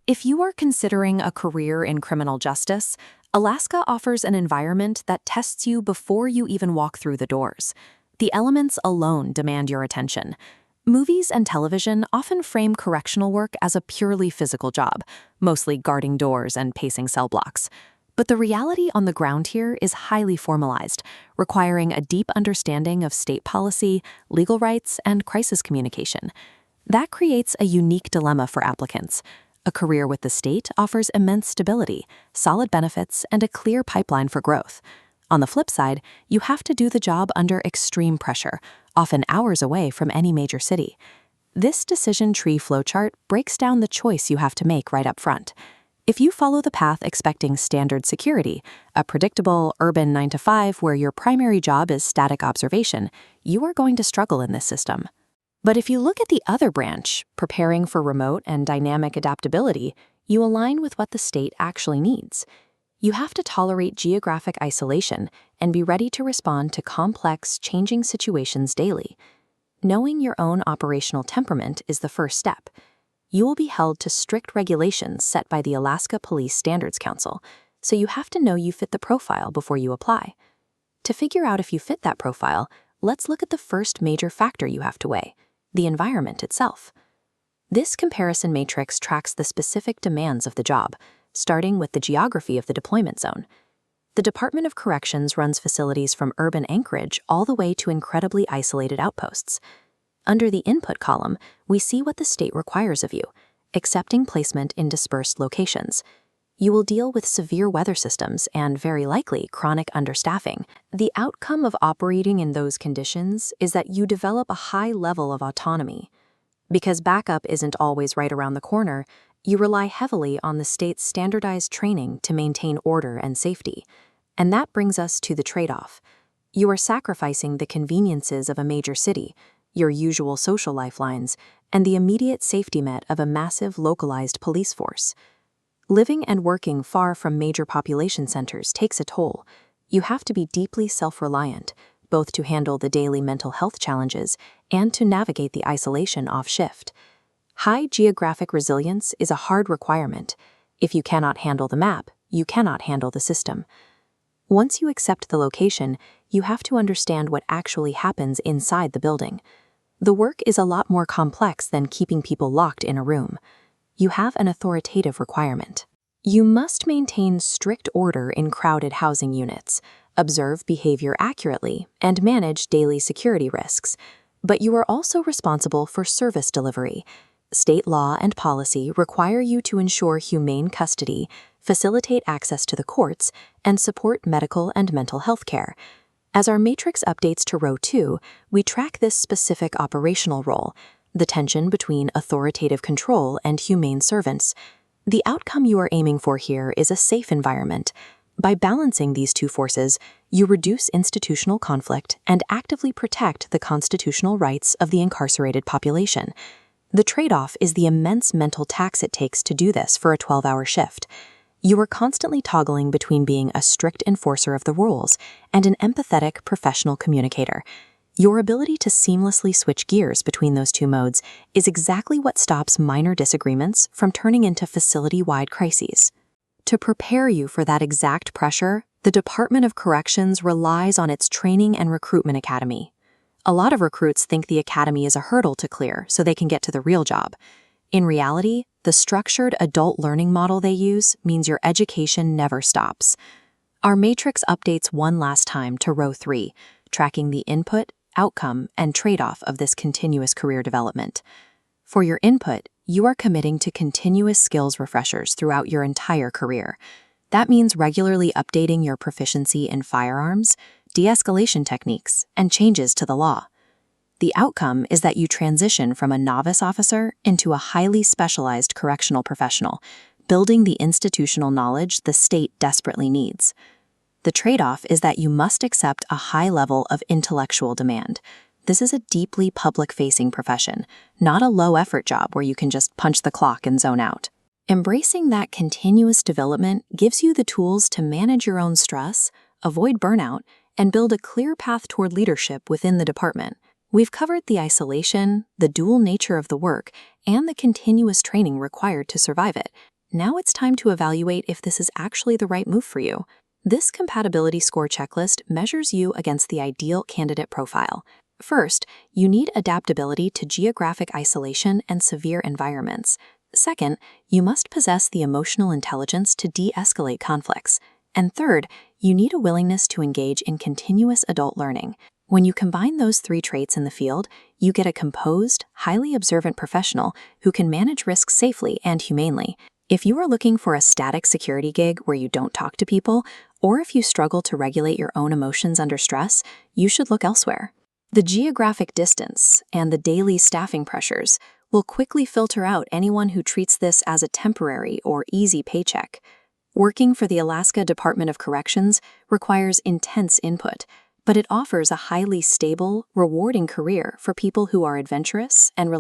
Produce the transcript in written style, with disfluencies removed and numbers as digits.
If you are considering a career in criminal justice, Alaska offers an environment that tests you before you even walk through the doors. The elements alone demand your attention. Movies and television often frame correctional work as a purely physical job, mostly guarding doors and pacing cell blocks. But the reality on the ground here is highly formalized, requiring a deep understanding of state policy, legal rights, and crisis communication. That creates a unique dilemma for applicants. A career with the state offers immense stability, solid benefits, and a clear pipeline for growth. On the flip side, you have to do the job under extreme pressure, often hours away from any major city. This decision tree flowchart breaks down the choice you have to make right up front. If you follow the path expecting standard security, a predictable, urban 9-to-5 where your primary job is static observation, you are going to struggle in this system. But if you look at the other branch, preparing for remote and dynamic adaptability, you align with what the state actually needs. You have to tolerate geographic isolation and be ready to respond to complex, changing situations daily. Knowing your own operational temperament is the first step. You will be held to strict regulations set by the Alaska Police Standards Council, so you have to know you fit the profile before you apply. To figure out if you fit that profile, let's look at the first major factor you have to weigh: the environment itself. This comparison matrix tracks the specific demands of the job, starting with the geography of the deployment zone. The Department of Corrections runs facilities from urban Anchorage all the way to incredibly isolated outposts. Under the input column, we see what the state requires of you: accepting placement in dispersed locations. You will deal with severe weather systems and, very likely, chronic understaffing. The outcome of operating in those conditions is that you develop a high level of autonomy. Because backup isn't always right around the corner, you rely heavily on the state's standardized training to maintain order and safety. And that brings us to the trade-off. You are sacrificing the conveniences of a major city, your usual social lifelines, and the immediate safety net of a massive localized police force. Living and working far from major population centers takes a toll. You have to be deeply self-reliant, both to handle the daily mental health challenges and to navigate the isolation off-shift. High geographic resilience is a hard requirement. If you cannot handle the map, you cannot handle the system. Once you accept the location, you have to understand what actually happens inside the building. The work is a lot more complex than keeping people locked in a room. You have an authoritative requirement. You must maintain strict order in crowded housing units, observe behavior accurately, and manage daily security risks. But you are also responsible for service delivery. State law and policy require you to ensure humane custody, facilitate access to the courts, and support medical and mental health care. As our matrix updates to row 2, we track this specific operational role, the tension between authoritative control and humane servants. The outcome you are aiming for here is a safe environment. By balancing these two forces, you reduce institutional conflict and actively protect the constitutional rights of the incarcerated population. The trade-off is the immense mental tax it takes to do this for a 12-hour shift. You are constantly toggling between being a strict enforcer of the rules and an empathetic professional communicator. Your ability to seamlessly switch gears between those two modes is exactly what stops minor disagreements from turning into facility-wide crises. To prepare you for that exact pressure, the Department of Corrections relies on its Training and Recruitment Academy. A lot of recruits think the academy is a hurdle to clear so they can get to the real job. In reality, the structured adult learning model they use means your education never stops. Our matrix updates one last time to row 3, tracking the input, outcome, and trade-off of this continuous career development. For your input, you are committing to continuous skills refreshers throughout your entire career. That means regularly updating your proficiency in firearms, de-escalation techniques, and changes to the law. The outcome is that you transition from a novice officer into a highly specialized correctional professional, building the institutional knowledge the state desperately needs. The trade-off is that you must accept a high level of intellectual demand. This is a deeply public-facing profession, not a low-effort job where you can just punch the clock and zone out. Embracing that continuous development gives you the tools to manage your own stress, avoid burnout, and build a clear path toward leadership within the department. We've covered the isolation, the dual nature of the work, and the continuous training required to survive it. Now it's time to evaluate if this is actually the right move for you. This compatibility score checklist measures you against the ideal candidate profile. First, you need adaptability to geographic isolation and severe environments. Second, you must possess the emotional intelligence to de-escalate conflicts. And third, you need a willingness to engage in continuous adult learning. When you combine those three traits in the field, you get a composed, highly observant professional who can manage risks safely and humanely. If you are looking for a static security gig where you don't talk to people, or if you struggle to regulate your own emotions under stress, you should look elsewhere. The geographic distance and the daily staffing pressures will quickly filter out anyone who treats this as a temporary or easy paycheck. Working for the Alaska Department of Corrections requires intense input, but it offers a highly stable, rewarding career for people who are adventurous and